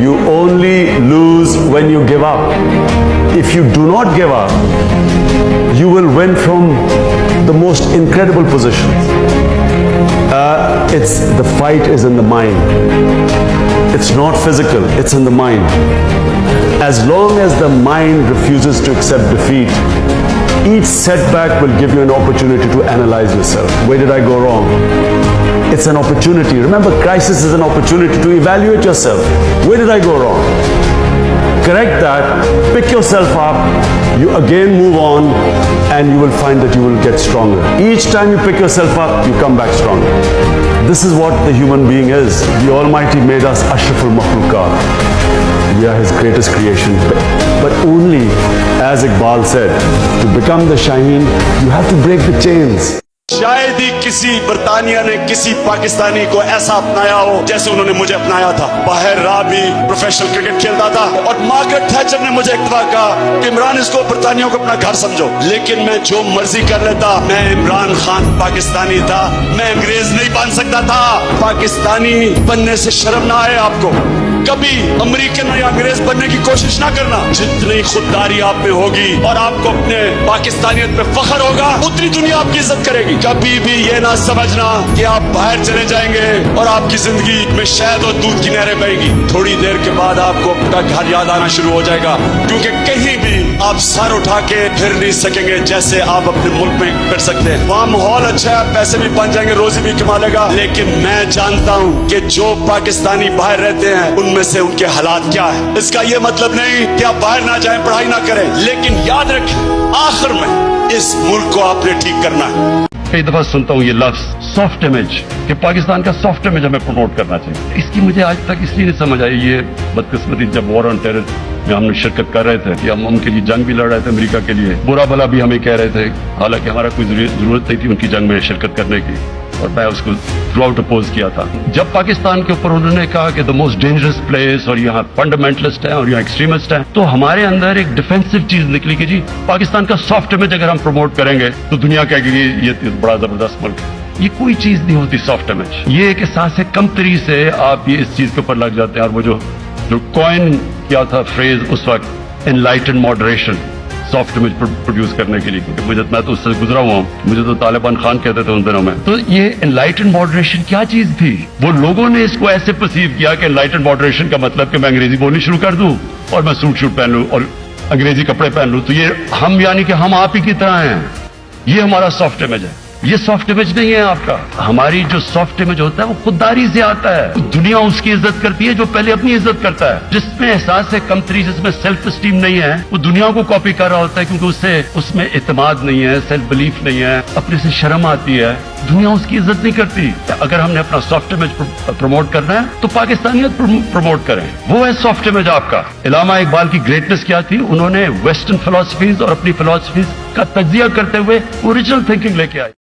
You only lose when you give up. If you do not give up, you will win from the most incredible positions. The fight is in the mind. It's not physical, it's in the mind. As long as the mind refuses to accept defeat, each setback will give you an opportunity to analyze yourself. Where did I go wrong? It's an opportunity. Remember, crisis is an opportunity to evaluate yourself. Where did I go wrong? Correct that, pick yourself up, you again move on, and you will find that you will get stronger. Each time you pick yourself up, you come back stronger. This is what the human being is. The Almighty made us Ashraful Makhluqat. We are His greatest creation. But only, as Iqbal said, to become the Shaheen, you have to break the chains. शायद ही किसी बरतानिया ने किसी पाकिस्तानी को ऐसा अपनाया हो जैसे उन्होंने मुझे अपनाया था। बाहर रहा भी प्रोफेशनल क्रिकेट खेलता था और मार्गरेट थैचर ने मुझे एक दफा कहा कि इमरान, इसको बरतानियों को अपना घर समझो। लेकिन मैं जो मर्जी कर लेता, मैं इमरान खान पाकिस्तानी था, मैं अंग्रेज नहीं बन सकता था। पाकिस्तानी बनने से शर्म ना आए आपको, कभी अमेरिकन या अंग्रेज बनने की कोशिश ना करना। जितनी खुददारी आप में होगी और आपको अपने पाकिस्तानियत पे फख्र होगा, उतनी दुनिया आपकी इज्जत करेगी। कभी भी ये ना समझना कि आप बाहर चले जाएंगे और आपकी जिंदगी में शहद और दूध की नहरें बहेंगी। थोड़ी देर के बाद आपको अपना घर याद आना शुरू हो जाएगा, क्योंकि कहीं भी आप सर उठा के फिर नहीं सकेंगे जैसे आप अपने मुल्क में कर सकते हैं। वहाँ माहौल अच्छा है, पैसे भी बन जाएंगे, रोजी भी कमा लेगा। लेकिन मैं जानता हूँ कि जो पाकिस्तानी बाहर रहते हैं उनमें से उनके हालात क्या है। इसका ये मतलब नहीं कि आप बाहर ना जाएं, पढ़ाई ना करें, लेकिन याद रखें आखिर में इस मुल्क को आपने ठीक करना है। कई दफा सुनता हूँ ये लफ्ज सॉफ्ट इमेज, कि पाकिस्तान का सॉफ्ट इमेज हमें प्रमोट करना चाहिए। इसकी मुझे आज तक इसलिए नहीं समझ आई। ये बदकिस्मती जब वॉर ऑन टेरर में हमने शिरकत कर रहे थे, या हम उनके लिए जंग भी लड़ रहे थे अमेरिका के लिए, बुरा भला भी हमें कह रहे थे, हालांकि हमारा कोई जरूरत नहीं थी उनकी जंग में शिरकत करने की, और मैं उसको थ्रू आउट अपोज किया था। जब पाकिस्तान के ऊपर उन्होंने कहा कि द मोस्ट डेंजरस प्लेस और यहाँ फंडामेंटलिस्ट है और यहाँ एक्सट्रीमिस्ट है, तो हमारे अंदर एक डिफेंसिव चीज निकली कि जी पाकिस्तान का सॉफ्ट इमेज अगर हम प्रमोट करेंगे तो दुनिया कहेगी ये बड़ा जबरदस्त मुल्क है। ये कोई चीज नहीं होती सॉफ्ट इमेज। ये एक एहसास है कमतरी से आप ये इस चीज के ऊपर लग जाते हैं। और वो जो कॉइन किया था फ्रेज उस वक्त, enlightened moderation, soft image produce करने के लिए, क्योंकि मैं तो उससे गुजरा हुआ हूँ। मुझे तो तालिबान खान कहते थे उन दिनों में। तो ये एनलाइटेंड मॉडरेशन क्या चीज थी? वो लोगों ने इसको ऐसे परसीव किया कि एनलाइटेंड मॉडरेशन का मतलब कि मैं अंग्रेजी बोलनी शुरू कर दूं और मैं सूट पहन लूं और अंग्रेजी कपड़े पहन लूं, तो ये हम यानी कि हम आप ही की तरह हैं, ये हमारा सॉफ्ट इमेज है। ये सॉफ्ट इमेज नहीं है आपका। हमारी जो सॉफ्ट इमेज होता है वो खुददारी से आता है। दुनिया उसकी इज्जत करती है जो पहले अपनी इज्जत करता है। जिसमें एहसास है कमतरी, जिसमें सेल्फ एस्टीम नहीं है, वो दुनिया को कॉपी कर रहा होता है, क्योंकि उसमें इत्मीनान नहीं है, सेल्फ बिलीफ नहीं है, अपने से शर्म आती है, दुनिया उसकी इज्जत नहीं करती। अगर हमने अपना सॉफ्ट इमेज प्रमोट करना है तो पाकिस्तानियत प्रमोट करें, वो है सॉफ्ट इमेज आपका। इल्लामा इकबाल की ग्रेटनेस क्या थी? उन्होंने वेस्टर्न फिलॉसफीज और अपनी फिलॉसफीज का तज्जिया करते हुए ओरिजिनल थिंकिंग लेके आए।